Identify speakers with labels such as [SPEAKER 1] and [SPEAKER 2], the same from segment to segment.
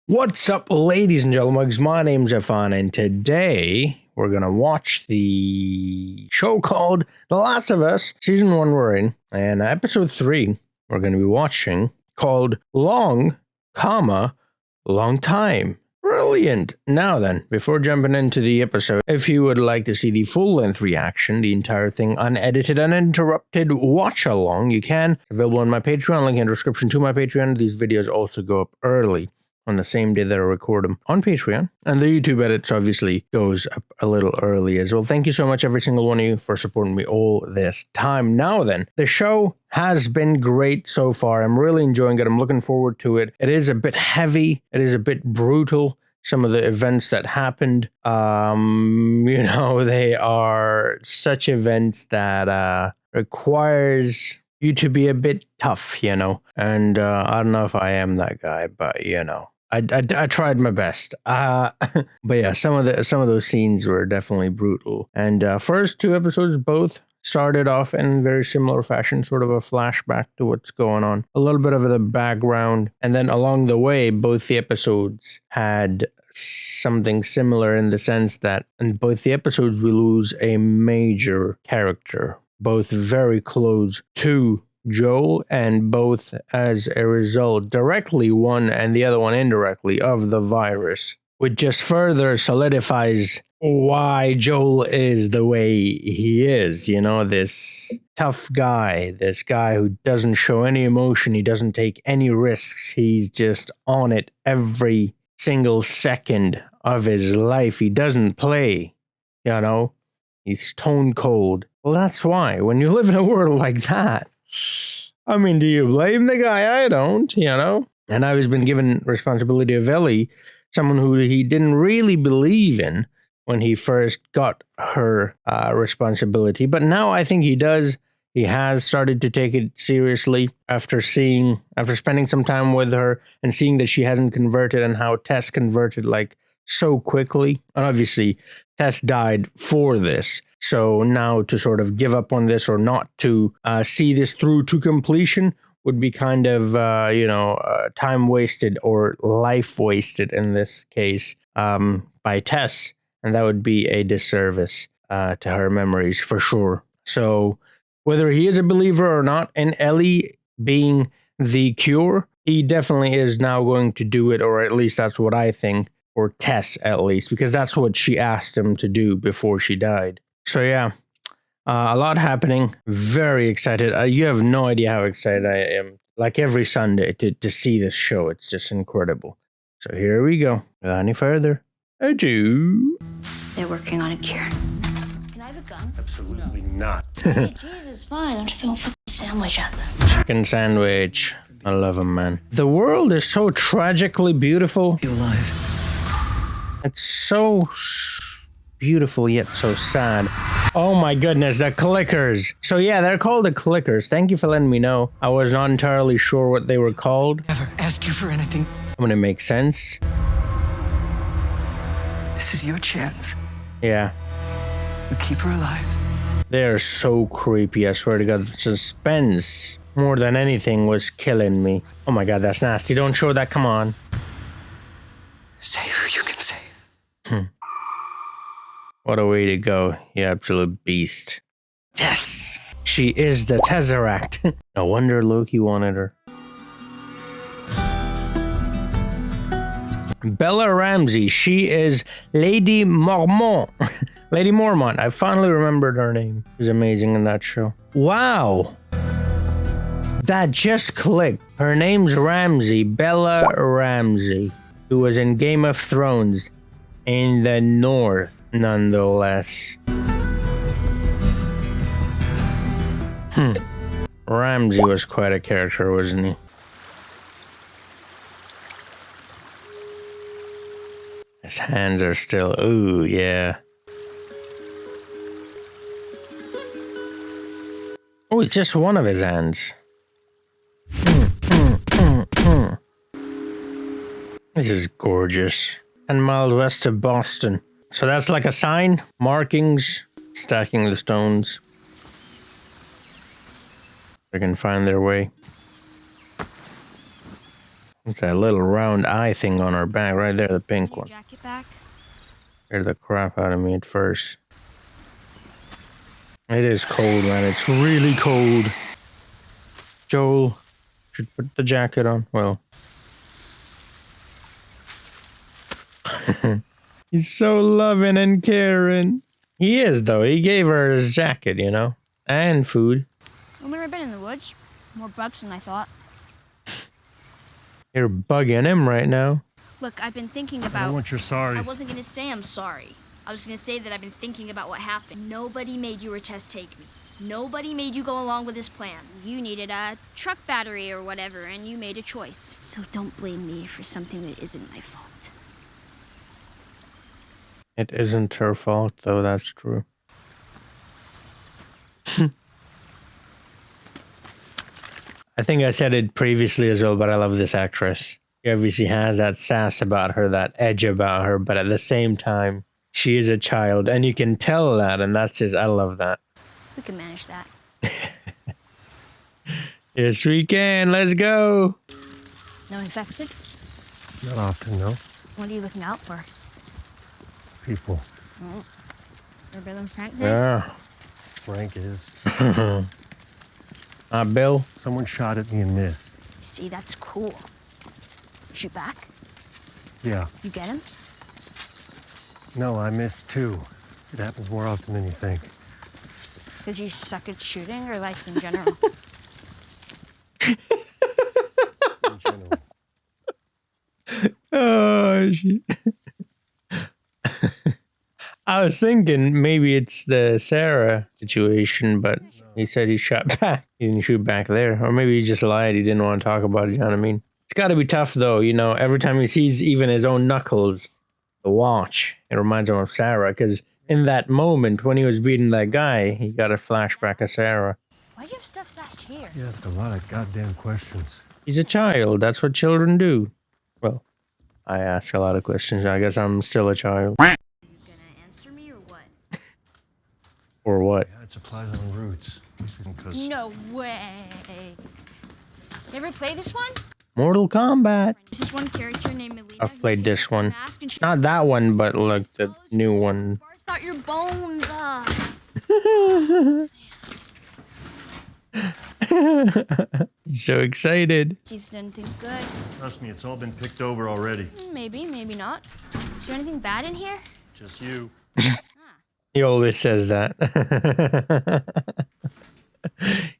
[SPEAKER 1] What's up, ladies and gentlemen? My name's Irfan, and today we're gonna watch the show called The Last of Us. Season 1 we're in, and episode 3 we're gonna be watching called Long, Long Time. Brilliant. Now then, before jumping into the episode, if you would like to see the full-length reaction, the entire thing unedited, uninterrupted, watch along, you can. Available on my Patreon, link in the description to my Patreon. These videos also go up early on the same day that I record them on Patreon. And the YouTube edits obviously goes up a little early as well. Thank you so much, every single one of you, for supporting me all this time. Now then, the show has been great so far. I'm really enjoying it. I'm looking forward to it. It is a bit heavy. It is a bit brutal. Some of the events that happened, they are such events that requires you to be a bit tough, and I don't know if I am that guy, but I tried my best. But yeah, some of those scenes were definitely brutal. And first two episodes both started off in very similar fashion, sort of a flashback to what's going on, a little bit of the background, and then along the way, both the episodes had something similar in the sense that in both the episodes we lose a major character, both very close to Joel, and both as a result, directly one and the other one indirectly, of the virus, which just further solidifies why Joel is the way he is. This tough guy, this guy who doesn't show any emotion, he doesn't take any risks, he's just on it every single second of his life. He doesn't play, he's stone cold. Well, that's why when you live in a world like that, I mean, do you blame the guy? I don't, And now he's been given responsibility of Ellie, someone who he didn't really believe in when he first got her responsibility. But now I think he does. He has started to take it seriously after spending some time with her and seeing that she hasn't converted and how Tess converted so quickly. And obviously, Tess died for this. So now to sort of give up on this or not to see this through to completion would be kind of, time wasted or life wasted in this case by Tess. And that would be a disservice to her memories for sure. So whether he is a believer or not in Ellie being the cure, he definitely is now going to do it, or at least that's what I think, or Tess at least, because that's what she asked him to do before she died. So yeah, a lot happening. Very excited. You have no idea how excited I am. Like every Sunday to see this show. It's just incredible. So here we go. Without any further ado.
[SPEAKER 2] They're working on a cure. Can I have a gun?
[SPEAKER 3] Absolutely not.
[SPEAKER 2] Hey, Jesus, fine. I'll just throw a fucking sandwich at them.
[SPEAKER 1] Chicken sandwich. I love him, man. The world is so tragically beautiful.
[SPEAKER 3] You're alive.
[SPEAKER 1] It's so beautiful yet so sad. Oh my goodness, the clickers. So yeah, they're called the clickers. Thank you for letting me know. I was not entirely sure what they were called.
[SPEAKER 3] Never ask you for anything.
[SPEAKER 1] I'm gonna make sense.
[SPEAKER 3] This is your chance.
[SPEAKER 1] Yeah.
[SPEAKER 3] You keep her alive.
[SPEAKER 1] They're so creepy, I swear to God. The suspense, more than anything, was killing me. Oh my God, that's nasty. Don't show that, come on.
[SPEAKER 3] Save who you can save.
[SPEAKER 1] What a way to go, you absolute beast. Tess! She is the Tesseract. No wonder Loki wanted her. Bella Ramsey. She is Lady Mormont. Lady Mormont. I finally remembered her name. She was amazing in that show. Wow. That just clicked. Her name's Ramsey. Bella Ramsey. Who was in Game of Thrones. In the North, nonetheless. Ramsey was quite a character, wasn't he? His hands are still... Ooh, yeah. Oh, it's just one of his hands. This is gorgeous. 10 miles west of Boston. So that's like a sign, markings, stacking the stones. They can find their way. It's that little round eye thing on her back right there, the pink
[SPEAKER 2] Your
[SPEAKER 1] one.
[SPEAKER 2] jacket back.
[SPEAKER 1] Scared the crap out of me at first. It is cold, man. It's really cold. Joel should put the jacket on. Well. He's so loving and caring. He is, though. He gave her his jacket, you know? And food.
[SPEAKER 2] I've never been in the woods. More bugs than I thought.
[SPEAKER 1] You're bugging him right now.
[SPEAKER 2] Look, I've been thinking
[SPEAKER 4] I
[SPEAKER 2] about...
[SPEAKER 4] don't want your sorries.
[SPEAKER 2] I wasn't gonna say I'm sorry. I was gonna say that I've been thinking about what happened. Nobody made you or Tess take me. Nobody made you go along with this plan. You needed a truck battery or whatever, and you made a choice. So don't blame me for something that isn't my fault.
[SPEAKER 1] It isn't her fault, though, that's true. I think I said it previously as well, but I love this actress. She obviously has that sass about her, that edge about her, but at the same time, she is a child, and you can tell that, and that's just, I love that.
[SPEAKER 2] We can manage that.
[SPEAKER 1] Yes, we can. Let's go.
[SPEAKER 2] No infected?
[SPEAKER 4] Not often, no.
[SPEAKER 2] What are you looking out for?
[SPEAKER 4] People.
[SPEAKER 2] Oh. Or Bill and Frank?
[SPEAKER 1] Yeah.
[SPEAKER 4] Frank is.
[SPEAKER 1] Bill.
[SPEAKER 4] Someone shot at me and missed.
[SPEAKER 2] See, that's cool. Shoot back?
[SPEAKER 4] Yeah.
[SPEAKER 2] You get him?
[SPEAKER 4] No, I missed too. It happens more often than you think.
[SPEAKER 2] Because you suck at shooting or life in general?
[SPEAKER 4] In general.
[SPEAKER 1] Oh, shit. I was thinking maybe it's the Sarah situation, but he said he shot back. He didn't shoot back there. Or maybe he just lied. He didn't want to talk about it. You know what I mean? It's got to be tough, though. You know, every time he sees even his own knuckles, the watch, it reminds him of Sarah. Because in that moment when he was beating that guy, he got a flashback of Sarah.
[SPEAKER 2] Why do you have stuff stashed here?
[SPEAKER 4] You ask a lot of goddamn questions.
[SPEAKER 1] He's a child. That's what children do. Well, I ask a lot of questions. I guess I'm still a child.
[SPEAKER 2] Are you gonna answer me or what?
[SPEAKER 1] Or what?
[SPEAKER 4] Yeah, it supplies on roots. Because
[SPEAKER 2] No way. You ever play this one?
[SPEAKER 1] Mortal Kombat.
[SPEAKER 2] There's this one character named Melina.
[SPEAKER 1] I've
[SPEAKER 2] who
[SPEAKER 1] played
[SPEAKER 2] takes
[SPEAKER 1] this
[SPEAKER 2] off her
[SPEAKER 1] one.
[SPEAKER 2] mask and she
[SPEAKER 1] Not that one, but like the new one.
[SPEAKER 2] barfs out your bones.
[SPEAKER 1] So excited.
[SPEAKER 2] Chiefs didn't think good.
[SPEAKER 4] trust me, it's all been picked over already.
[SPEAKER 2] Maybe, maybe not. Is there anything bad in here?
[SPEAKER 4] Just you.
[SPEAKER 1] He always says that.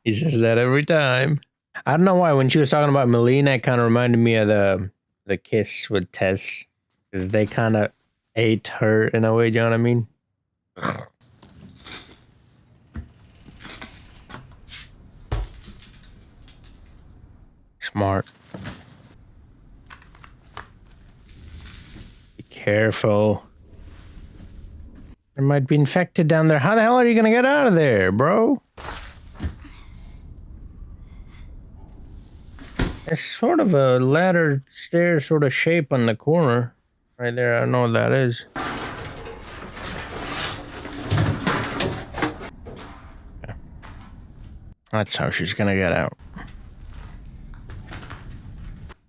[SPEAKER 1] He says that every time. I don't know why. When she was talking about Melina, it kind of reminded me of the kiss with Tess. Because they kind of ate her in a way, you know what I mean? Smart. Be careful. There might be infected down there. How the hell are you gonna get out of there, bro? There's sort of a ladder stair sort of shape on the corner. Right there, I don't know what that is. Yeah. That's how she's gonna get out.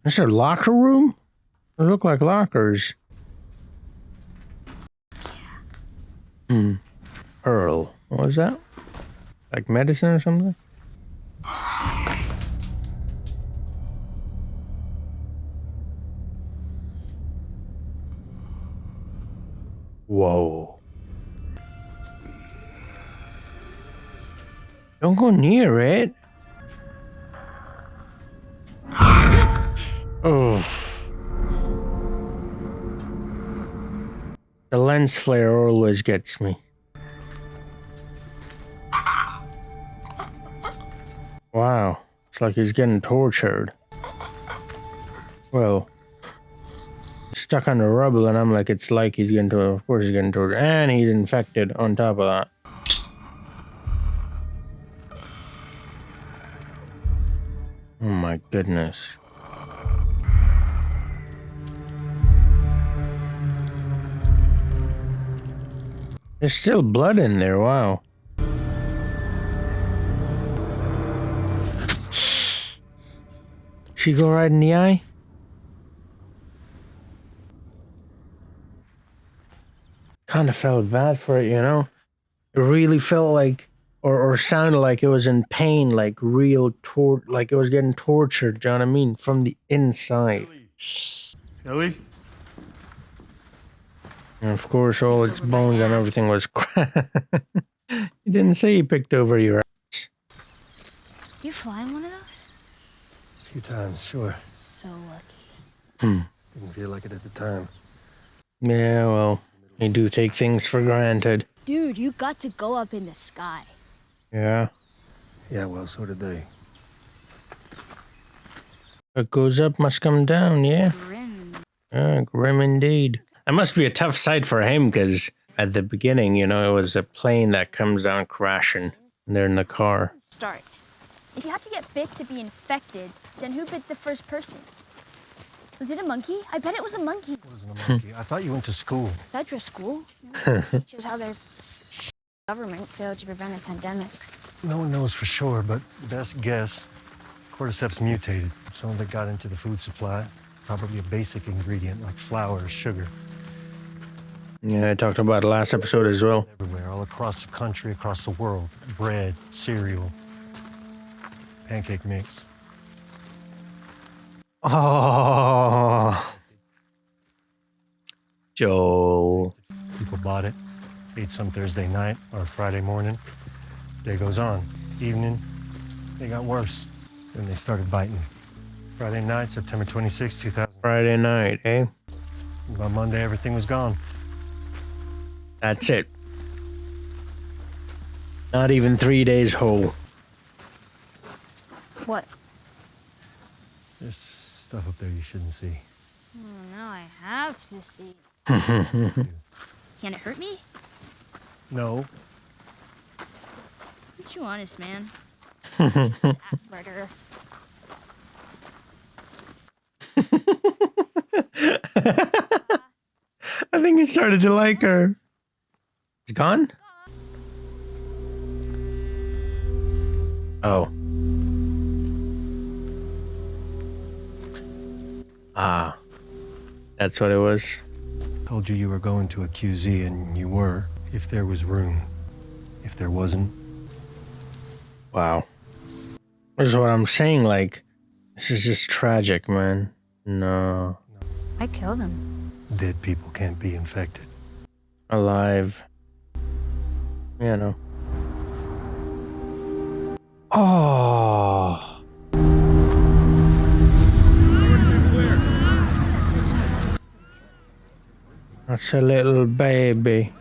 [SPEAKER 1] Is there a locker room? They look like lockers. Pearl. What was that? Like medicine or something? Whoa. Don't go near it. Oh. The lens flare always gets me. Wow. It's like he's getting tortured. Well, stuck on the rubble, and I'm like, it's like he's getting tortured. Of course he's getting tortured. And he's infected on top of that. Oh my goodness. There's still blood in there, wow. She go right in the eye? kind of felt bad for it, you know? It really felt like, or sounded like it was in pain, like real like it was getting tortured, do you know what I mean? From the inside.
[SPEAKER 4] Ellie?
[SPEAKER 1] And of course, all its bones and everything was You didn't say you picked over your ass.
[SPEAKER 2] You flying one of those?
[SPEAKER 4] A few times, sure.
[SPEAKER 2] So lucky.
[SPEAKER 4] Didn't feel like it at the time.
[SPEAKER 1] Yeah, well, you do take things for granted.
[SPEAKER 2] Dude, you got to go up in the sky.
[SPEAKER 1] Yeah.
[SPEAKER 4] Yeah, well, so did they.
[SPEAKER 1] What goes up must come down, yeah?
[SPEAKER 2] Grim.
[SPEAKER 1] Grim indeed. That must be a tough sight for him, because at the beginning, you know, it was a plane that comes down crashing, and they're in the car.
[SPEAKER 2] Start. If you have to get bit to be infected, then who bit the first person? Was it a monkey? I bet it was a monkey.
[SPEAKER 4] It wasn't a monkey. I thought you went to school.
[SPEAKER 2] Fedra school. Teaches how their government failed to prevent a pandemic.
[SPEAKER 4] No one knows for sure, but best guess, cordyceps mutated. Some of it got into the food supply. Probably a basic ingredient like flour or sugar.
[SPEAKER 1] Yeah, I talked about it last episode as well.
[SPEAKER 4] Everywhere, all across the country, across the world. Bread, cereal, pancake mix.
[SPEAKER 1] Oh, Joel.
[SPEAKER 4] People bought it, ate some Thursday night or Friday morning. Day goes on. Evening, they got worse. Then they started biting. Friday night, September 26, 2000.
[SPEAKER 1] Friday night, eh?
[SPEAKER 4] By Monday, everything was gone.
[SPEAKER 1] That's it. Not even 3 days whole.
[SPEAKER 2] What?
[SPEAKER 4] There's stuff up there you shouldn't see.
[SPEAKER 2] Oh, now I have to see. Can it hurt me?
[SPEAKER 4] No.
[SPEAKER 2] Aren't you honest, man? Ass murderer.
[SPEAKER 1] I think he started to like her. It's gone? Oh. Ah. That's what it was.
[SPEAKER 4] Told you were going to a QZ, and you were, if there was room. If there wasn't.
[SPEAKER 1] Wow. This is what I'm saying, like, this is just tragic, man. No.
[SPEAKER 2] I killed him.
[SPEAKER 4] Dead people can't be infected.
[SPEAKER 1] Alive. You know. Oh. That's a little baby.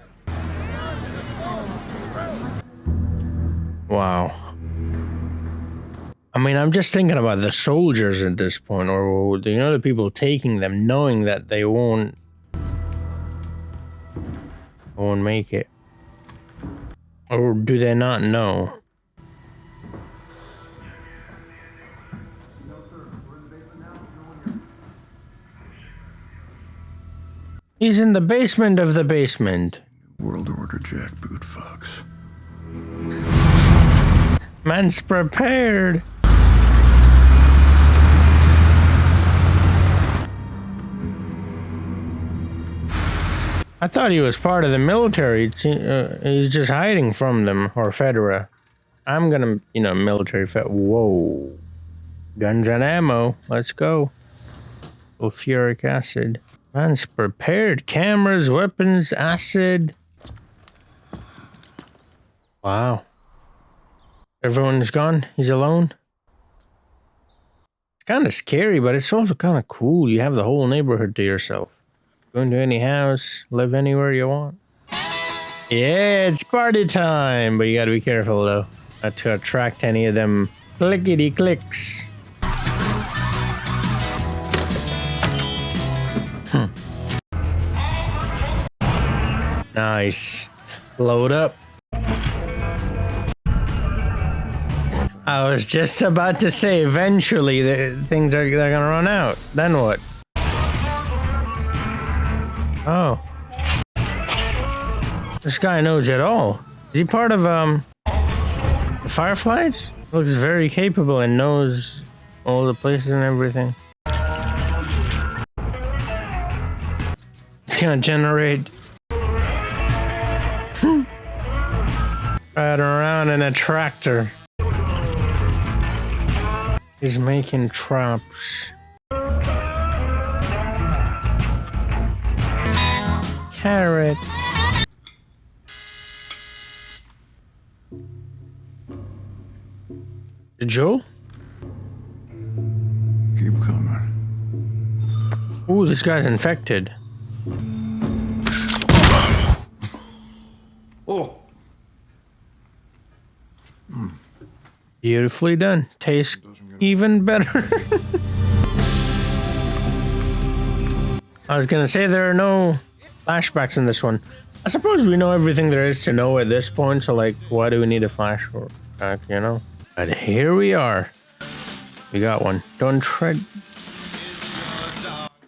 [SPEAKER 1] Wow. I mean, I'm just thinking about the soldiers at this point, or, you know, the people taking them, knowing that they won't make it. Or do they not know? He's in the basement of the basement.
[SPEAKER 5] World Order jackboot fucks.
[SPEAKER 1] Man's prepared. I thought he was part of the military. He's just hiding from them, or Fedra. I'm gonna, you know, military Whoa. Guns and ammo. Let's go. Sulfuric acid. Man's prepared. Cameras, weapons, acid. Wow. Everyone's gone. He's alone. It's kind of scary, but it's also kind of cool. You have the whole neighborhood to yourself. Go into any house, live anywhere you want. Yeah, it's party time, but you gotta be careful though, not to attract any of them clickety clicks. Nice. Load up. I was just about to say, eventually things they're gonna run out. Then what? Oh. This guy knows it all. Is he part of, the Fireflies? Looks very capable and knows all the places and everything. It's gonna generate Riding around in a tractor. He's making traps. Carrot. Joe?
[SPEAKER 5] Keep coming.
[SPEAKER 1] Ooh, this guy's infected.
[SPEAKER 5] Oh.
[SPEAKER 1] Beautifully done. Tastes even better. I was gonna say there are no flashbacks in this one. I suppose we know everything there is to know at this point, so like, why do we need a flashback, you know? But here we are. We got one. Don't tread.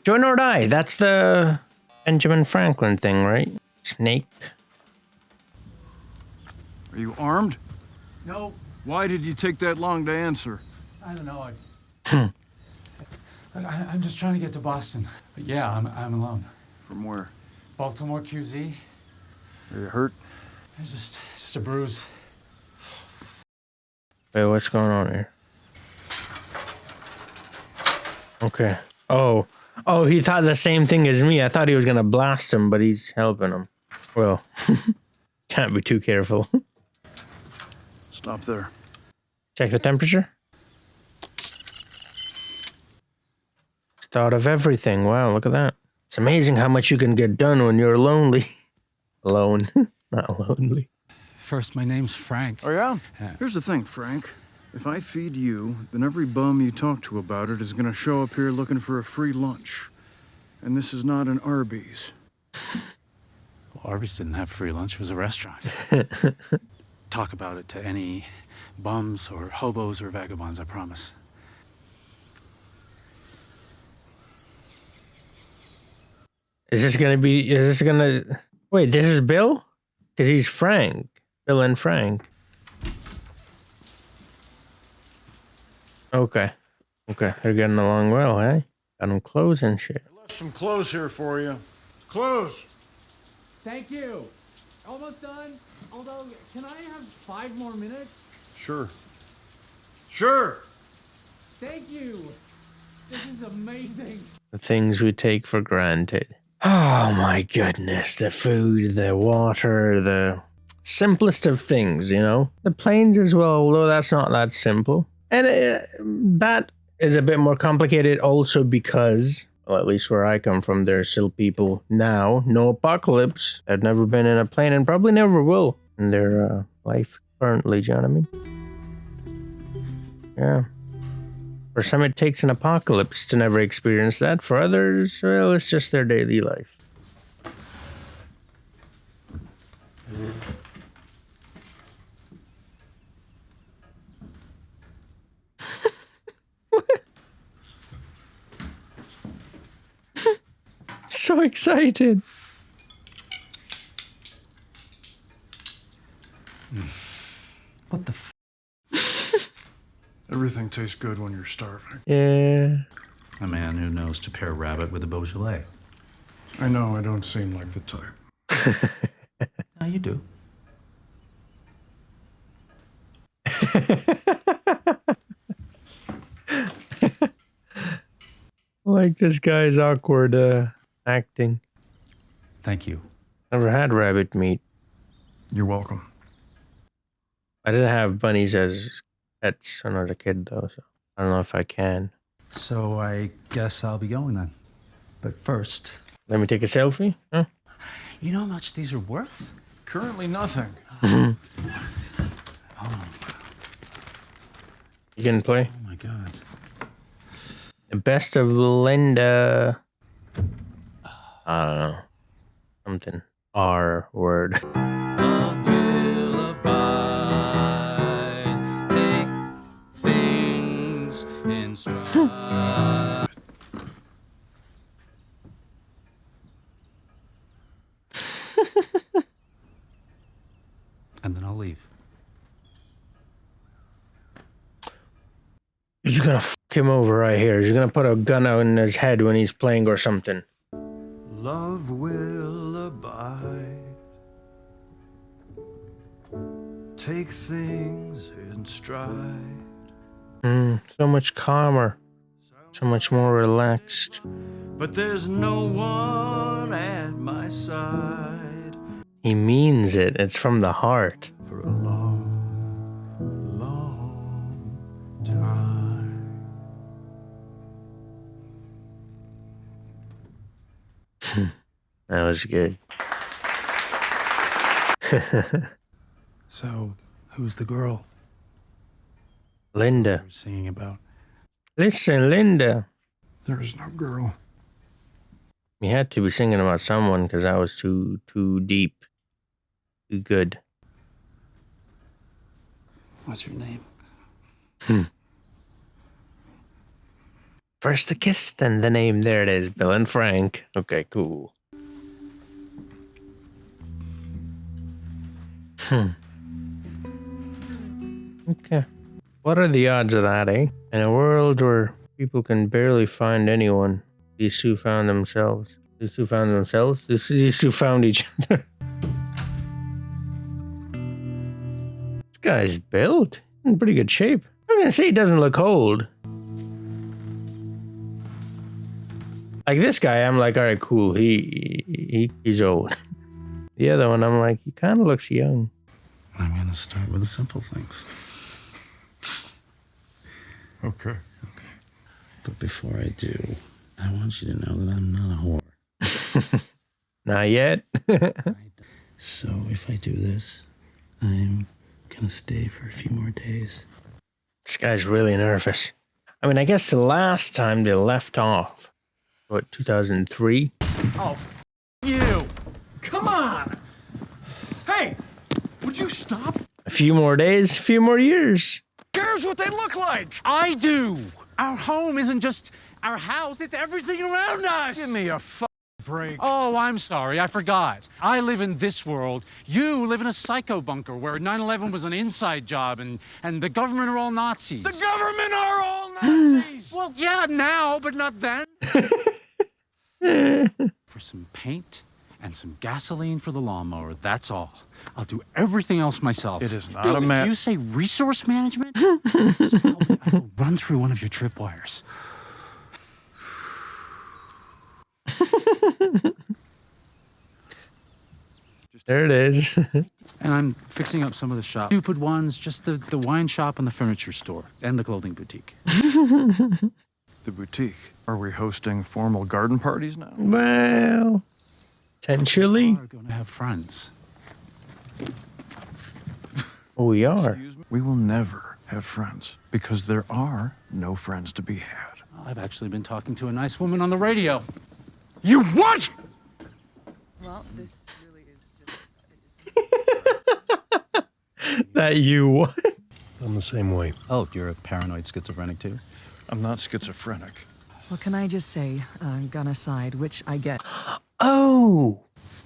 [SPEAKER 1] Join or die. That's the Benjamin Franklin thing, right? Snake.
[SPEAKER 6] Are you armed?
[SPEAKER 7] No,
[SPEAKER 6] Why did you take that long to answer?
[SPEAKER 7] I don't know. I'm just trying to get to Boston. But yeah, I'm alone.
[SPEAKER 6] From where?
[SPEAKER 7] Baltimore QZ.
[SPEAKER 6] Are you hurt?
[SPEAKER 7] It's just a bruise.
[SPEAKER 1] Wait, what's going on here? Okay. Oh, he thought the same thing as me. I thought he was gonna blast him, but he's helping him. Well, can't be too careful.
[SPEAKER 6] Stop there.
[SPEAKER 1] Check the temperature. Thought of everything. Wow, look at that. It's amazing how much you can get done when you're lonely. Alone, not lonely.
[SPEAKER 7] First, my name's Frank.
[SPEAKER 6] Oh, yeah?
[SPEAKER 7] Yeah.
[SPEAKER 6] Here's the thing, Frank. If I feed you, then every bum you talk to about it is gonna show up here looking for a free lunch. And this is not an Arby's.
[SPEAKER 7] Well, Arby's didn't have free lunch. It was a restaurant. Talk about it to any bums or hobos or vagabonds, I promise.
[SPEAKER 1] Is this gonna... Wait, this is Bill? Because he's Frank. Bill and Frank. Okay. Okay, they're getting along well, eh? Got them clothes and shit.
[SPEAKER 6] I left some clothes here for you. Clothes!
[SPEAKER 8] Thank you. Almost done. Although, can I have 5 more minutes?
[SPEAKER 6] Sure. Sure!
[SPEAKER 8] Thank you. This is amazing.
[SPEAKER 1] The things we take for granted. Oh my goodness. The food, the water, the simplest of things, you know? The planes as well, although that's not that simple. And that is a bit more complicated also because, well, at least where I come from, there's still people now, no apocalypse, that have never been in a plane and probably never will in their life currently, do you know what I mean? Yeah. For some, it takes an apocalypse to never experience that. For others, well, it's just their daily life. So excited.
[SPEAKER 7] What the f?
[SPEAKER 6] Everything tastes good when you're starving.
[SPEAKER 1] Yeah.
[SPEAKER 7] A man who knows to pair rabbit with a Beaujolais.
[SPEAKER 6] I know I don't seem like the type.
[SPEAKER 7] Now you do.
[SPEAKER 1] Like this guy's awkward acting.
[SPEAKER 7] Thank you.
[SPEAKER 1] Never had rabbit meat.
[SPEAKER 6] You're welcome.
[SPEAKER 1] I didn't have bunnies as pets when I was a kid, though, so I don't know if I can.
[SPEAKER 7] So I guess I'll be going then. But first,
[SPEAKER 1] Let me take a selfie. Huh?
[SPEAKER 7] you know how much these are worth?
[SPEAKER 6] Currently nothing.
[SPEAKER 7] Oh
[SPEAKER 1] You can play.
[SPEAKER 7] my god.
[SPEAKER 1] The best of Linda. I don't know. Something. R word.
[SPEAKER 9] Love will abide. Take things in stride.
[SPEAKER 7] And then I'll leave.
[SPEAKER 1] You're gonna f him over right here. You're gonna put a gun out in his head when he's playing or something.
[SPEAKER 5] Love will abide.
[SPEAKER 6] take things in stride.
[SPEAKER 1] So much calmer. So much more relaxed.
[SPEAKER 6] But there's no one at my side
[SPEAKER 1] He means it. It's from the heart.
[SPEAKER 6] for a long, long time.
[SPEAKER 1] That was good.
[SPEAKER 7] So, who's the girl
[SPEAKER 1] Linda.
[SPEAKER 7] you're singing about?
[SPEAKER 1] Listen, Linda.
[SPEAKER 6] There is no girl.
[SPEAKER 1] You had to be singing about someone because that was too deep. Too good.
[SPEAKER 7] What's your name?
[SPEAKER 1] First the kiss, then the name. There it is. Bill and Frank. Okay, cool. Okay. What are the odds of that, eh? In a world where people can barely find anyone, these two found themselves. These two found themselves? These two found each other. This guy's built in pretty good shape. I'm gonna say he doesn't look old. Like this guy, I'm like, all right, cool. He's old. The other one, I'm like, he kind of looks young.
[SPEAKER 7] I'm going to start with the simple things.
[SPEAKER 6] Okay.
[SPEAKER 7] But before I do, I want you to know that I'm not a whore.
[SPEAKER 1] Not yet.
[SPEAKER 7] So if I do this, I'm going to stay for a few more days.
[SPEAKER 1] This guy's really nervous. I mean, I guess the last time they left off, what, 2003?
[SPEAKER 8] Oh, you! Come on! Hey, would you stop?
[SPEAKER 1] A few more days, a few more years.
[SPEAKER 8] Cares what they look like!
[SPEAKER 7] I do! Our home isn't just our house, it's everything around us!
[SPEAKER 6] Give me a break.
[SPEAKER 7] Oh, I'm sorry, I forgot. I live in this world. You live in a psycho bunker where 9/11 was an inside job and the government are all Nazis.
[SPEAKER 8] The government are all Nazis!
[SPEAKER 7] Well, yeah, now, but not then. For some paint and some gasoline for the lawnmower, that's all. I'll do everything else myself.
[SPEAKER 6] It is not
[SPEAKER 7] Bill,
[SPEAKER 6] a
[SPEAKER 7] if you say resource management, just tell me I will run through one of your tripwires.
[SPEAKER 1] There it is.
[SPEAKER 7] And I'm fixing up some of the shop. Stupid ones, just the wine shop and the furniture store and the clothing boutique.
[SPEAKER 6] The boutique. Are we hosting formal garden parties now?
[SPEAKER 1] Well, potentially.
[SPEAKER 7] We're going to have friends.
[SPEAKER 1] Oh, we are.
[SPEAKER 6] Excuse me? We will never have friends because there are no friends to be had.
[SPEAKER 7] I've actually been talking to a nice woman on the radio.
[SPEAKER 6] You what?
[SPEAKER 10] Well, this really is just...
[SPEAKER 1] That you what?
[SPEAKER 4] I'm the same way.
[SPEAKER 7] Oh, you're a paranoid schizophrenic too?
[SPEAKER 6] I'm not schizophrenic.
[SPEAKER 10] Well, can I just say, gun aside, which I get,
[SPEAKER 1] Oh,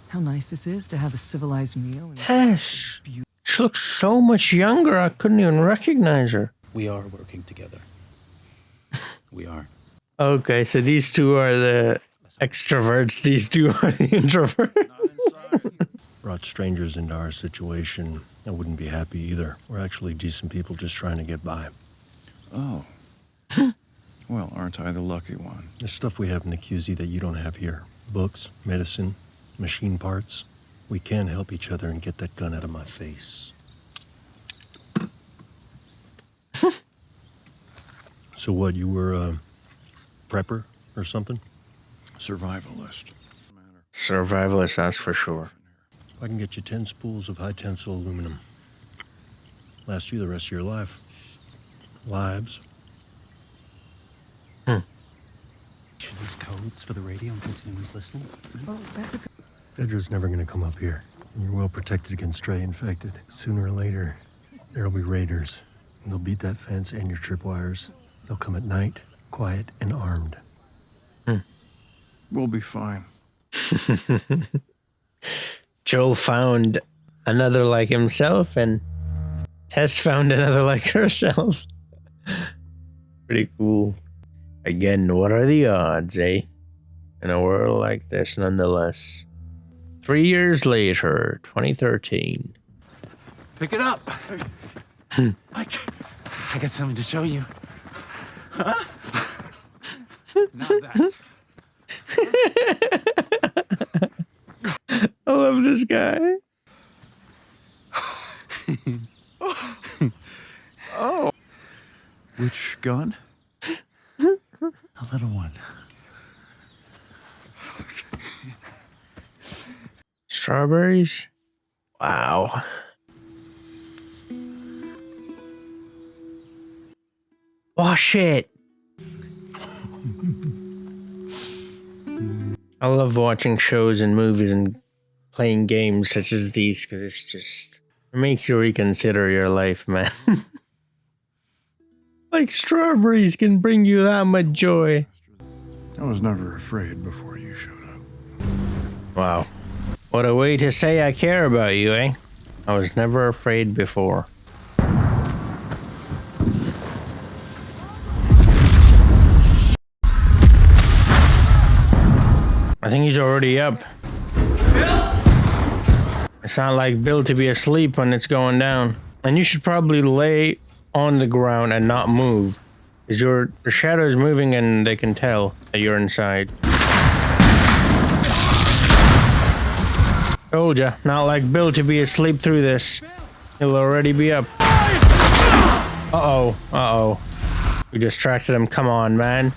[SPEAKER 10] how nice this is to have a civilized meal. And
[SPEAKER 1] yes. She looks so much younger, I couldn't even recognize her.
[SPEAKER 7] We are working together. We are.
[SPEAKER 1] Okay, so these two are the extroverts, these two are the introverts.
[SPEAKER 4] Brought strangers into our situation. I wouldn't be happy either. We're actually decent people just trying to get by.
[SPEAKER 6] Oh. Well, aren't I the lucky one?
[SPEAKER 4] There's stuff we have in the QZ that you don't have here. Books, medicine, machine parts. We can help each other and get that gun out of my face. So what, you were a prepper or something?
[SPEAKER 6] Survivalist.
[SPEAKER 1] Survivalist, that's for sure.
[SPEAKER 4] I can get you 10 spools of high tensile aluminum. Last you the rest of your life. Lives.
[SPEAKER 7] These codes for the radio in case anyone's listening.
[SPEAKER 10] oh, that's a...
[SPEAKER 4] Fedra's never gonna come up here. And you're well protected against stray infected. Sooner or later, there'll be raiders. And they'll beat that fence and your tripwires. They'll come at night, quiet and armed.
[SPEAKER 6] We'll be fine.
[SPEAKER 1] Joel found another like himself, and Tess found another like herself. Pretty cool. Again, what are the odds, eh? In a world like this, nonetheless. 3 years later, 2013.
[SPEAKER 7] Pick it up. I got something to show you. Huh? Now that.
[SPEAKER 1] I love this guy.
[SPEAKER 6] Oh. Which gun?
[SPEAKER 7] A little one.
[SPEAKER 1] Strawberries? Wow. Oh, shit. I love watching shows and movies and playing games such as these because it's just... It makes you reconsider your life, man. Like strawberries can bring you that much joy.
[SPEAKER 6] I was never afraid before you showed up.
[SPEAKER 1] Wow. What a way to say I care about you, eh? I was never afraid before. I think he's already up. It's not like Bill to be asleep when it's going down. And you should probably lay on the ground and not move. Because your shadow is moving and they can tell that you're inside. Told ya, not like Bill to be asleep through this. He'll already be up. Uh-oh, uh-oh. We distracted him, come on, man.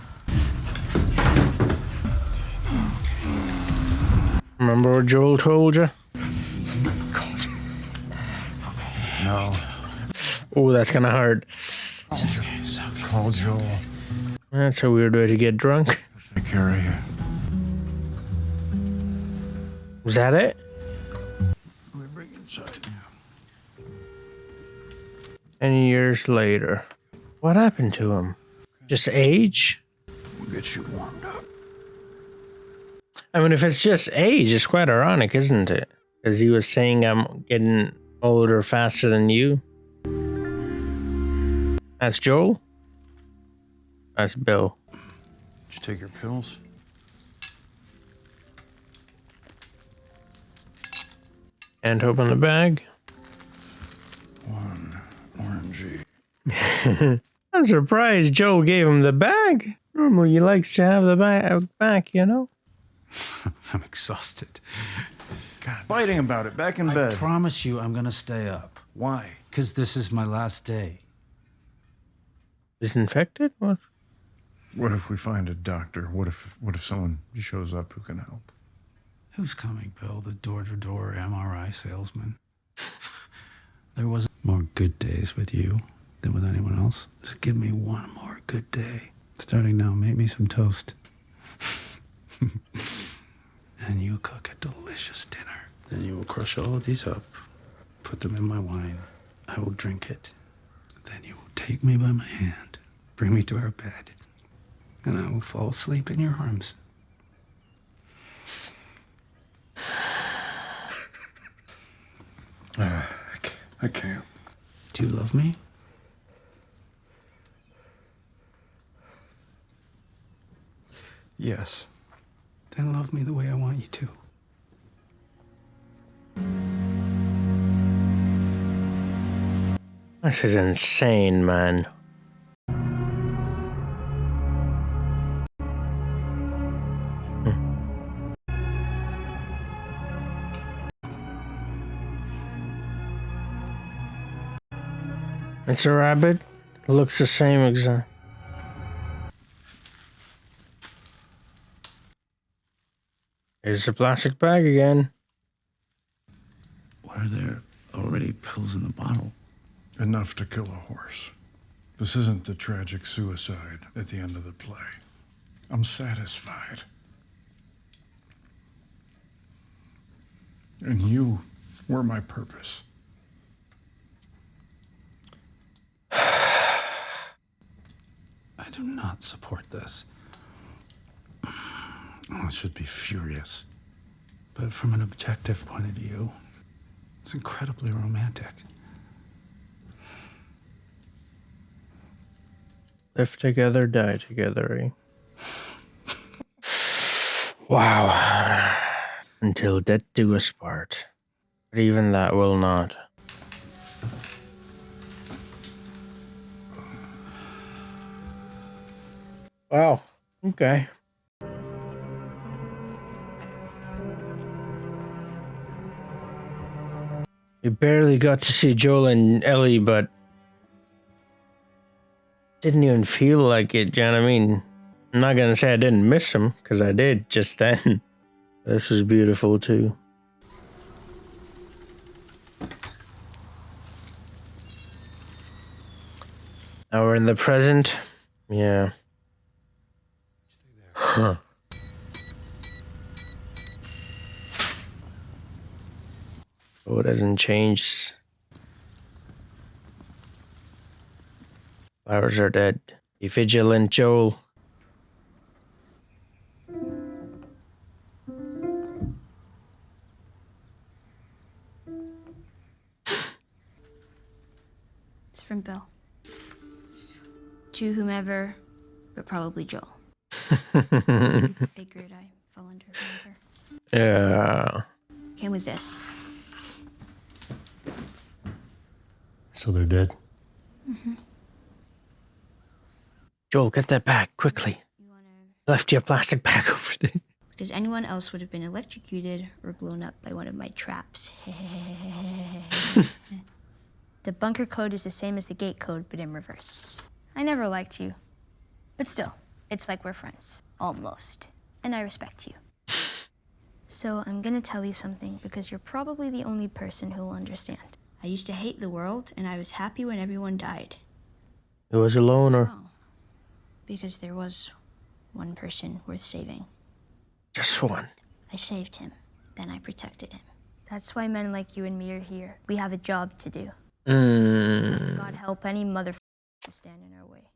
[SPEAKER 1] Remember what Joel told you?
[SPEAKER 6] No.
[SPEAKER 1] Oh, that's gonna hurt.
[SPEAKER 6] Call Joel.
[SPEAKER 1] That's a weird way to get drunk.
[SPEAKER 6] Take care of you.
[SPEAKER 1] Was that it?
[SPEAKER 6] Let me bring you inside.
[SPEAKER 1] 10 years later. What happened to him? Just age?
[SPEAKER 6] We'll get you warmed up.
[SPEAKER 1] I mean, if it's just age, it's quite ironic, isn't it? Because he was saying I'm getting older faster than you. That's Joel? That's Bill.
[SPEAKER 6] Did you take your pills?
[SPEAKER 1] And open the bag.
[SPEAKER 6] One orangey.
[SPEAKER 1] I'm surprised Joel gave him the bag. Normally he likes to have the bag back, you know?
[SPEAKER 7] I'm exhausted.
[SPEAKER 6] God, fighting about it. Back in bed.
[SPEAKER 7] I promise you I'm gonna stay up.
[SPEAKER 6] Why?
[SPEAKER 7] Because this is my last day.
[SPEAKER 1] Is infected? What?
[SPEAKER 6] What if we find a doctor? What if someone shows up who can help?
[SPEAKER 7] Who's coming, Bill? The door-to-door MRI salesman? There wasn't more good days with you than with anyone else. Just give me one more good day. Starting now, make me some toast. And you cook a delicious dinner. Then you will crush all of these up, put them in my wine. I will drink it. Then you will take me by my hand, bring me to our bed, and I will fall asleep in your arms.
[SPEAKER 6] I can't.
[SPEAKER 7] Do you love me?
[SPEAKER 6] Yes.
[SPEAKER 7] Then love me the way I want you to.
[SPEAKER 1] This is insane, man. It's a rabbit. It looks the same exact. Here's the plastic bag again.
[SPEAKER 7] Were there already pills in the bottle?
[SPEAKER 6] Enough to kill a horse. This isn't the tragic suicide at the end of the play. I'm satisfied. And you were my purpose.
[SPEAKER 7] I do not support this. I should be furious. But from an objective point of view, it's incredibly romantic.
[SPEAKER 1] Live together, die together, eh? Wow. Until death do us part. But even that will not. Wow. Okay. We barely got to see Joel and Ellie, but didn't even feel like it, you know what I mean? I'm not gonna say I didn't miss them, because I did just then. This is beautiful too. Now we're in the present. Yeah. Huh. Oh, it hasn't changed. Flowers are dead. Be vigilant, Joel.
[SPEAKER 2] It's from Bill. To whomever, but probably Joel. Figured I fell under a favor.
[SPEAKER 1] Yeah.
[SPEAKER 2] Okay, was this?
[SPEAKER 4] So they're dead?
[SPEAKER 2] Mm-hmm.
[SPEAKER 1] Joel, get that bag, quickly. Left your plastic bag over there.
[SPEAKER 2] Because anyone else would have been electrocuted or blown up by one of my traps. The bunker code is the same as the gate code, but in reverse. I never liked you. But still, it's like we're friends. Almost. And I respect you. So I'm gonna tell you something because you're probably the only person who'll understand. I used to hate the world, and I was happy when everyone died.
[SPEAKER 1] It was a loner.
[SPEAKER 2] Oh, because there was one person worth saving.
[SPEAKER 1] Just one.
[SPEAKER 2] I saved him. Then I protected him. That's why men like you and me are here. We have a job to do. God help any motherfucker stand in our way.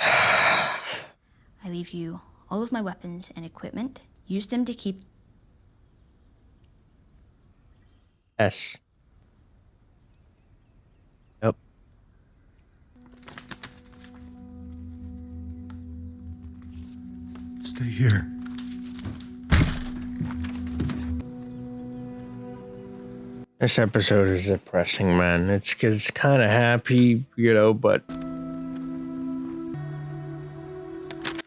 [SPEAKER 2] I leave you all of my weapons and equipment. Use them to keep...
[SPEAKER 1] S. Yep.
[SPEAKER 4] Stay here.
[SPEAKER 1] This episode is depressing, man. It's kind of happy, you know, but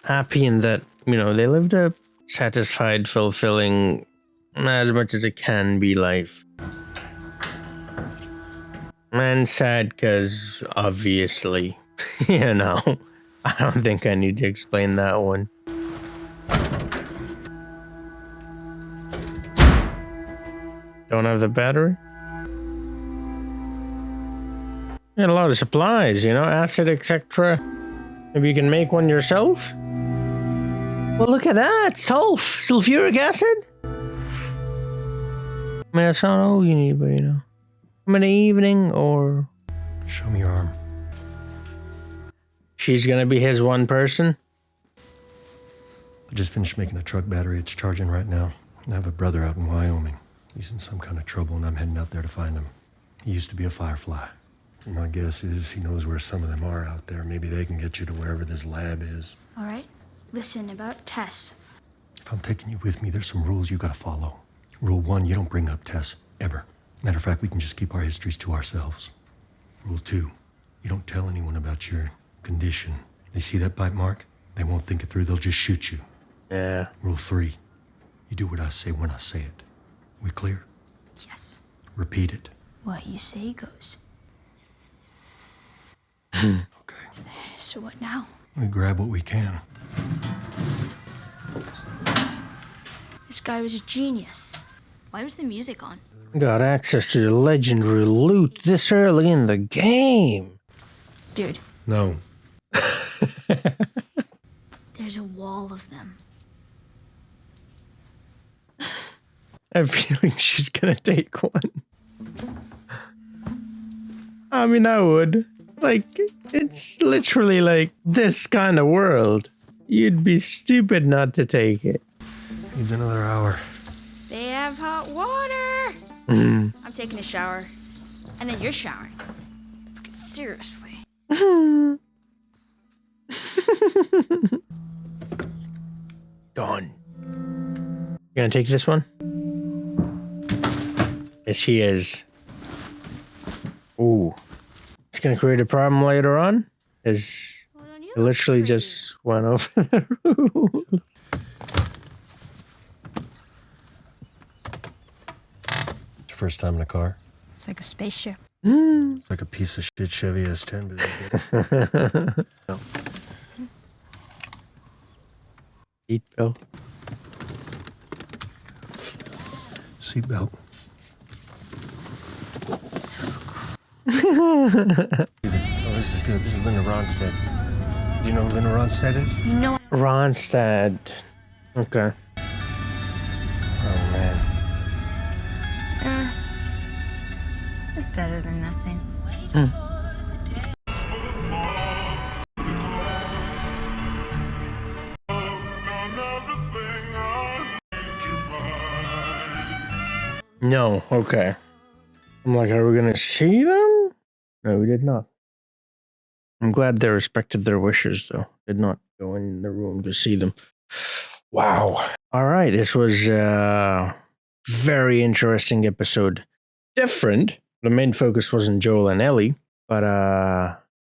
[SPEAKER 1] happy in that, you know, they lived a satisfied, fulfilling, as much as it can be life. And sad because, obviously, you know, I don't think I need to explain that one. Don't have the battery? You got a lot of supplies, you know, acid, etc. Maybe you can make one yourself? Well, look at that! Sulfuric acid? I mean, that's not all you need, but you know. Come in the evening, or...
[SPEAKER 4] Show me your arm.
[SPEAKER 1] She's gonna be his one person?
[SPEAKER 4] I just finished making a truck battery. It's charging right now. I have a brother out in Wyoming. He's in some kind of trouble, and I'm heading out there to find him. He used to be a firefly. And my guess is he knows where some of them are out there. Maybe they can get you to wherever this lab is.
[SPEAKER 2] All right. Listen, about Tess.
[SPEAKER 4] If I'm taking you with me, there's some rules you gotta follow. Rule 1, you don't bring up Tess, ever. Matter of fact, we can just keep our histories to ourselves. Rule 2, you don't tell anyone about your condition. They see that bite mark, they won't think it through, they'll just shoot you.
[SPEAKER 1] Yeah.
[SPEAKER 4] Rule 3, you do what I say when I say it. We clear?
[SPEAKER 2] Yes.
[SPEAKER 4] Repeat it.
[SPEAKER 2] What you say goes.
[SPEAKER 4] Okay.
[SPEAKER 2] So what now?
[SPEAKER 4] We grab what we can.
[SPEAKER 2] This guy was a genius. Why was the music on?
[SPEAKER 1] Got access to the legendary loot this early in the game.
[SPEAKER 2] Dude.
[SPEAKER 4] No.
[SPEAKER 2] There's a wall of them.
[SPEAKER 1] I have a feeling she's gonna take one. I mean, I would. Like, it's literally like this kind of world. You'd be stupid not to take it.
[SPEAKER 4] Needs another hour.
[SPEAKER 2] They have hot water. I'm taking a shower. And then you're showering. Seriously.
[SPEAKER 1] Gone. You gonna take this one? Yes, she is. Ooh. It's gonna create a problem later on.
[SPEAKER 2] Well, don't you You
[SPEAKER 1] I
[SPEAKER 2] look
[SPEAKER 1] literally
[SPEAKER 2] pretty.
[SPEAKER 1] just went over the rules.
[SPEAKER 4] First time in a car.
[SPEAKER 2] It's like a spaceship.
[SPEAKER 4] It's like a piece of shit Chevy S10, but no.
[SPEAKER 1] Eat Bill.
[SPEAKER 4] Seatbelt.
[SPEAKER 2] So cool.
[SPEAKER 4] Oh, this is good. This is Linda Ronstadt. Do you know who Linda Ronstadt is?
[SPEAKER 2] You know,
[SPEAKER 1] Ronstadt. Okay.
[SPEAKER 4] Oh, man.
[SPEAKER 2] it's better than nothing.
[SPEAKER 1] No, okay. I'm like, are we gonna see them? No, we did not. I'm glad they respected their wishes, though. Did not go in the room to see them. Wow. All right, this was a very interesting episode. Different. The main focus wasn't Joel and Ellie, but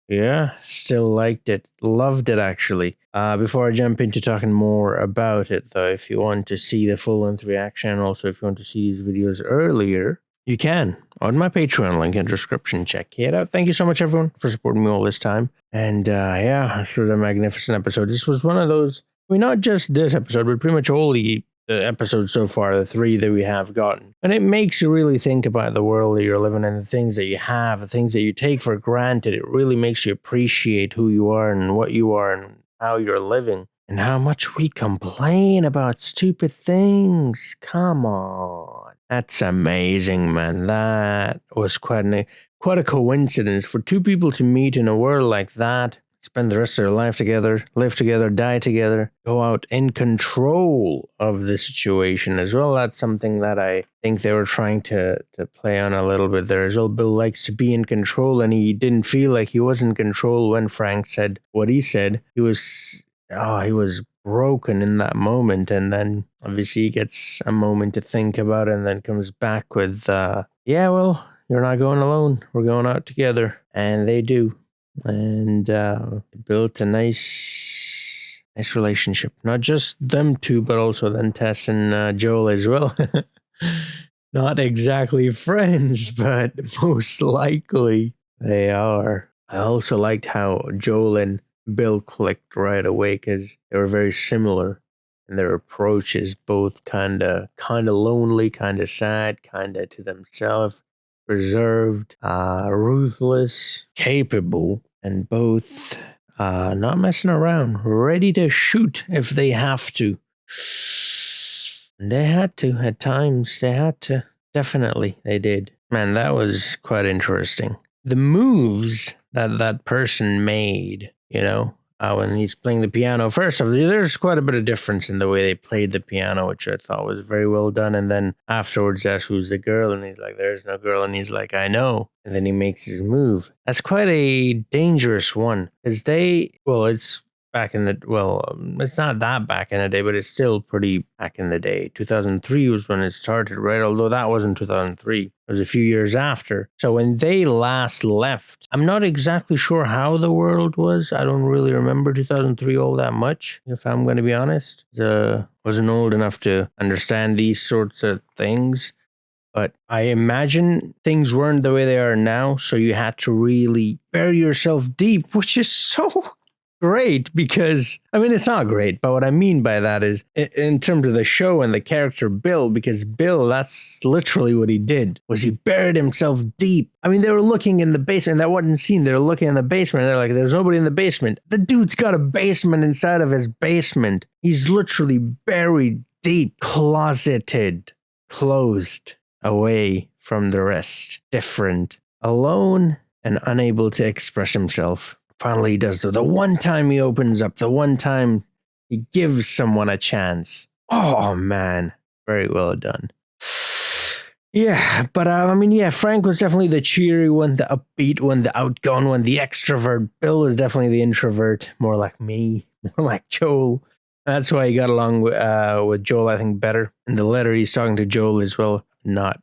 [SPEAKER 1] yeah, still liked it. Loved it, actually. Before I jump into talking more about it, though, if you want to see the full-length reaction, and also if you want to see these videos earlier, you can on my Patreon, link in the description. Check it out. Thank you so much, everyone, for supporting me all this time. And yeah, this was a magnificent episode. This was one of those, I mean, not just this episode, but pretty much all the episodes so far, the 3 that we have gotten. And it makes you really think about the world that you're living in, the things that you have, the things that you take for granted. It really makes you appreciate who you are and what you are and how you're living. And how much we complain about stupid things. Come on. That's amazing, man. That was quite a coincidence for 2 people to meet in a world like that, spend the rest of their life together, live together, die together, go out in control of the situation as well. That's something that I think they were trying to play on a little bit there as well. Bill likes to be in control, and he didn't feel like he was in control when Frank said what he said. He was broken in that moment, and then obviously he gets a moment to think about it and then comes back with, yeah, well, you're not going alone. We're going out together. And they do. And built a nice relationship. Not just them 2, but also then Tess and Joel as well. Not exactly friends, but most likely they are. I also liked how Joel and Bill clicked right away because they were very similar in their approaches, both kind of lonely, kind of sad, kind of to themselves, reserved, ruthless, capable, and both not messing around, ready to shoot if they have to. They had to at times. They had to. Definitely, they did. Man, that was quite interesting. The moves that person made, you know, when he's playing the piano. First off, there's quite a bit of difference in the way they played the piano, which I thought was very well done. And then afterwards, asks who's the girl, and he's like, there's no girl. And he's like, I know. And then he makes his move. That's quite a dangerous one, because it's back in the, it's not that back in the day, but it's still pretty back in the day. 2003 was when it started, right? Although that wasn't 2003. It was a few years after. So when they last left, I'm not exactly sure how the world was. I don't really remember 2003 all that much, if I'm going to be honest. Wasn't old enough to understand these sorts of things. But I imagine things weren't the way they are now, so you had to really bury yourself deep, which is so great, because I mean, it's not great, but what I mean by that is in terms of the show and the character Bill, because Bill, that's literally what he did, was he buried himself deep. I mean, they were looking in the basement. That wasn't seen. They were looking in the basement. And they're like, there's nobody in the basement. The dude's got a basement inside of his basement. He's literally buried deep, closeted, closed, away from the rest, different, alone, and unable to express himself. Finally, he does the one time he opens up, the one time he gives someone a chance. Oh, man. Very well done. Yeah, but I mean, yeah, Frank was definitely the cheery one, the upbeat one, the outgoing one, the extrovert. Bill was definitely the introvert, more like me, more like Joel. That's why he got along with Joel, I think, better. In the letter, he's talking to Joel as well, not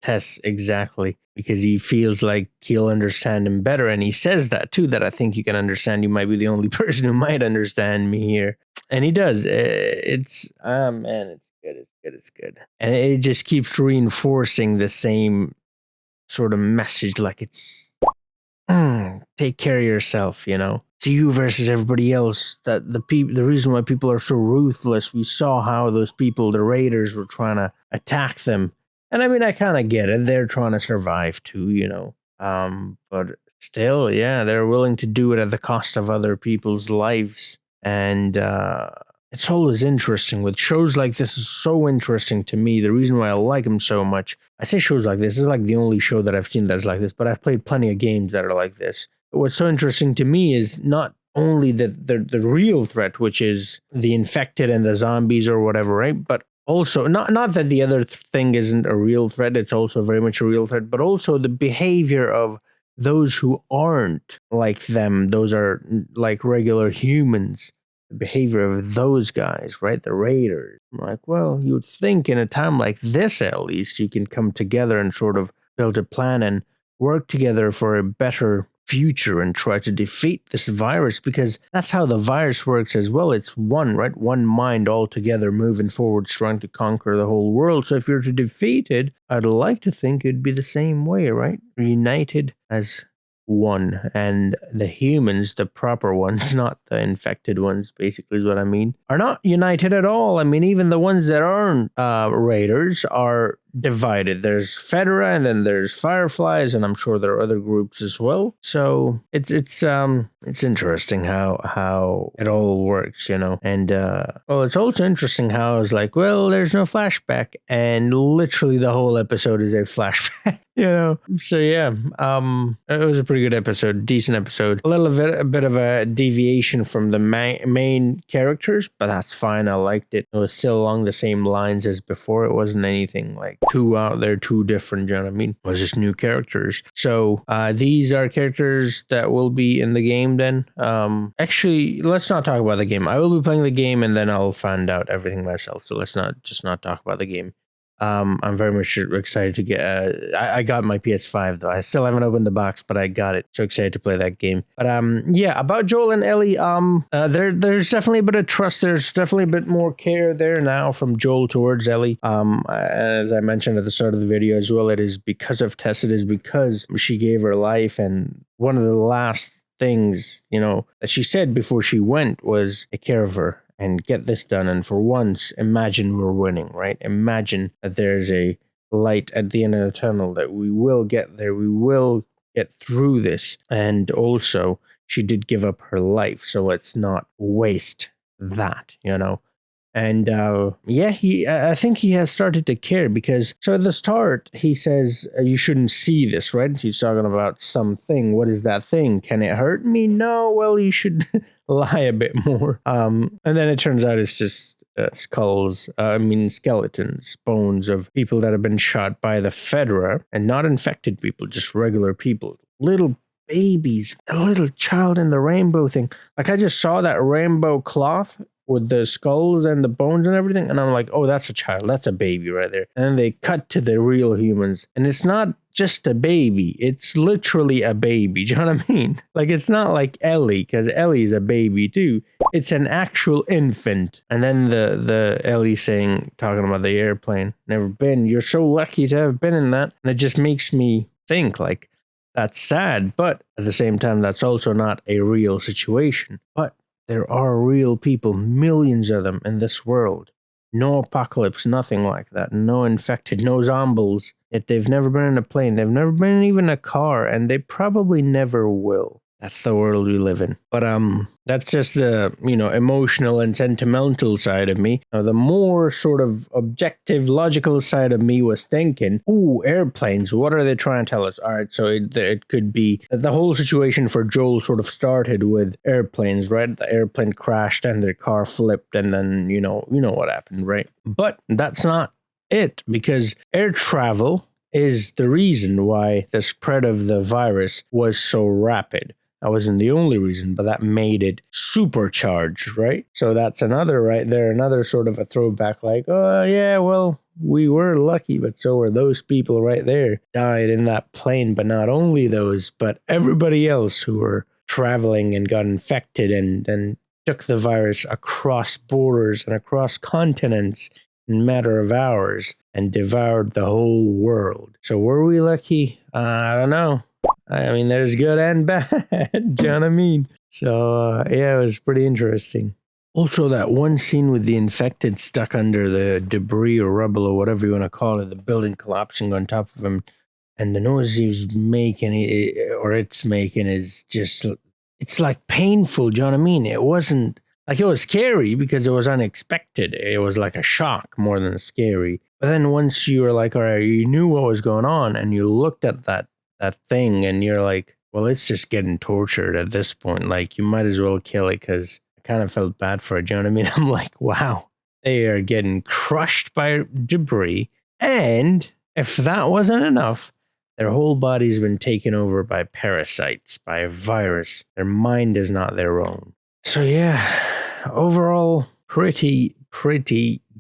[SPEAKER 1] Tess exactly, because he feels like he'll understand him better. And he says that too, that I think you can understand. You might be the only person who might understand me here. And he does. It's, man, it's good. It's good. It's good. And it just keeps reinforcing the same sort of message, like it's, take care of yourself, you know. It's you versus everybody else. That the reason why people are so ruthless, we saw how those people, the raiders, were trying to attack them. And I mean, I kind of get it. They're trying to survive too, you know. But still, yeah, they're willing to do it at the cost of other people's lives. And it's always interesting with shows like this. Is so interesting to me. The reason why I like them so much. I say shows like this is like the only show that I've seen that's like this, but I've played plenty of games that are like this. But what's so interesting to me is not only the real threat, which is the infected and the zombies or whatever, right? But also, not that the other thing isn't a real threat, it's also very much a real threat, but also the behavior of those who aren't like them. Those are like regular humans. The behavior of those guys, right? The raiders. I'm like, well, you would think in a time like this, at least, you can come together and sort of build a plan and work together for a better future and try to defeat this virus, because that's how the virus works as well. It's one, right? One mind all together moving forward, trying to conquer the whole world. So if you're to defeat it, I'd like to think it'd be the same way, right? United as one, and the humans, the proper ones, not the infected ones, basically is what I mean, are not united at all. I mean, even the ones that aren't raiders are divided. There's Fedra, and then there's Fireflies, and I'm sure there are other groups as well. So it's interesting how it all works, you know. And well, it's also interesting how it's like, well, there's no flashback, and literally the whole episode is a flashback. You know, so yeah, it was a pretty good episode, decent episode. A bit of a deviation from the main characters, but that's fine. I liked it. It was still along the same lines as before. It wasn't anything like too out there, too different. You know what I mean? It was just new characters. So these are characters that will be in the game. Then, actually, let's not talk about the game. I will be playing the game, and then I'll find out everything myself. So let's not talk about the game. I'm very much excited to get. I got my PS5 though. I still haven't opened the box, but I got it. So excited to play that game. But yeah, about Joel and Ellie. There's definitely a bit of trust. There's definitely a bit more care there now from Joel towards Ellie. As I mentioned at the start of the video as well, it is because of Tess. It is because she gave her life, and one of the last things, you know, that she said before she went was take care of her and get this done. And for once, imagine we're winning, right? Imagine that there's a light at the end of the tunnel, that we will get there. We will get through this. And also, she did give up her life. So let's not waste that, you know? And yeah, I think he has started to care, because so at the start he says you shouldn't see this, right? He's talking about something. What is that thing? Can it hurt me? No. Well, you should lie a bit more. And then it turns out it's just skeletons, bones of people that have been shot by the Fedra, and not infected people, just regular people, little babies, a little child in the rainbow thing. Like, I just saw that rainbow cloth with the skulls and the bones and everything, and I'm like, oh, that's a child, that's a baby right there. And then they cut to the real humans, and it's not just a baby, it's literally a baby. Do you know what I mean? Like, it's not like Ellie, because Ellie's a baby too. It's an actual infant. And then the Ellie talking about the airplane, never been, you're so lucky to have been in that. And it just makes me think, like, that's sad, but at the same time, that's also not a real situation. But there are real people, millions of them in this world. No apocalypse, nothing like that. No infected, no zombies. Yet they've never been in a plane. They've never been in even a car, and they probably never will. That's the world we live in. But that's just the, you know, emotional and sentimental side of me. Now, the more sort of objective, logical side of me was thinking, ooh, airplanes, what are they trying to tell us? All right, so it could be the whole situation for Joel sort of started with airplanes, right? The airplane crashed and their car flipped, and then, you know what happened, right? But that's not it, because air travel is the reason why the spread of the virus was so rapid. That wasn't the only reason, but that made it supercharged, right? So that's another right there, another sort of a throwback like, oh, yeah, well, we were lucky, but so were those people right there died in that plane. But not only those, but everybody else who were traveling and got infected and then took the virus across borders and across continents in a matter of hours and devoured the whole world. So were we lucky? I don't know. I mean, there's good and bad. Do you know what I mean? So, yeah, it was pretty interesting. Also, that one scene with the infected stuck under the debris or rubble or whatever you want to call it, the building collapsing on top of him, and the noise he was making, it's making, is just, it's like painful. Do you know what I mean? It wasn't, like, it was scary because it was unexpected. It was like a shock more than scary. But then once you were like, all right, you knew what was going on and you looked at that thing and you're like, well, it's just getting tortured at this point. Like, you might as well kill it, because I kind of felt bad for it. Do you know what I mean? I'm like, wow, they are getting crushed by debris. And if that wasn't enough, their whole body's been taken over by parasites, by a virus. Their mind is not their own. So yeah, overall, pretty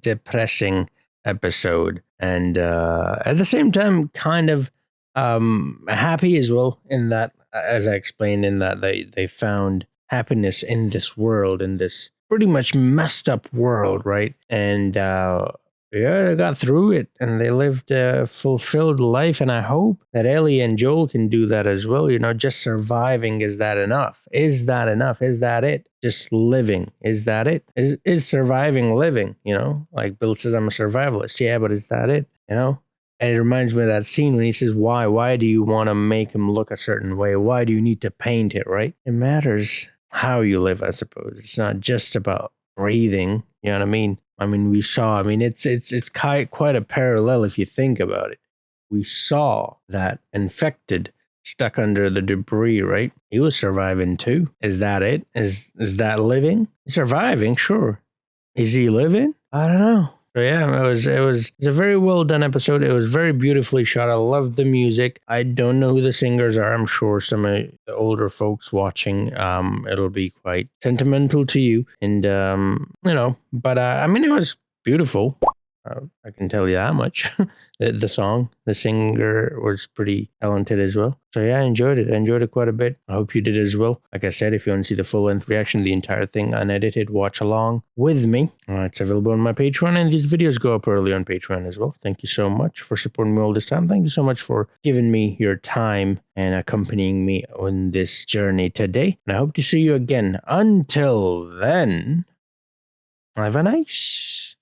[SPEAKER 1] depressing episode. And at the same time, kind of happy as well, in that, as I explained, in that they found happiness in this world, in this pretty much messed up world, right? And yeah, they got through it and they lived a fulfilled life. And I hope that Ellie and Joel can do that as well. You know, just surviving, is that enough? Is that enough? Is that it? Just living, is that it? Is surviving living? You know, like Bill says, I'm a survivalist. Yeah, but is that it? You know? And it reminds me of that scene when he says, why? Why do you want to make him look a certain way? Why do you need to paint it, right? It matters how you live, I suppose. It's not just about breathing. You know what I mean? We saw, it's quite a parallel if you think about it. We saw that infected stuck under the debris, right? He was surviving too. Is that it? Is that living? Surviving, sure. Is he living? I don't know. So yeah, it was a very well done episode. It was very beautifully shot. I love the music. I don't know who the singers are. I'm sure some of the older folks watching, it'll be quite sentimental to you. And you know, but it was beautiful. I can tell you that much. The song, the singer was pretty talented as well. So yeah, I enjoyed it. I enjoyed it quite a bit. I hope you did as well. Like I said, if you want to see the full-length reaction, the entire thing unedited, watch along with me. It's available on my Patreon, and these videos go up early on Patreon as well. Thank you so much for supporting me all this time. Thank you so much for giving me your time and accompanying me on this journey today. And I hope to see you again. Until then, have a nice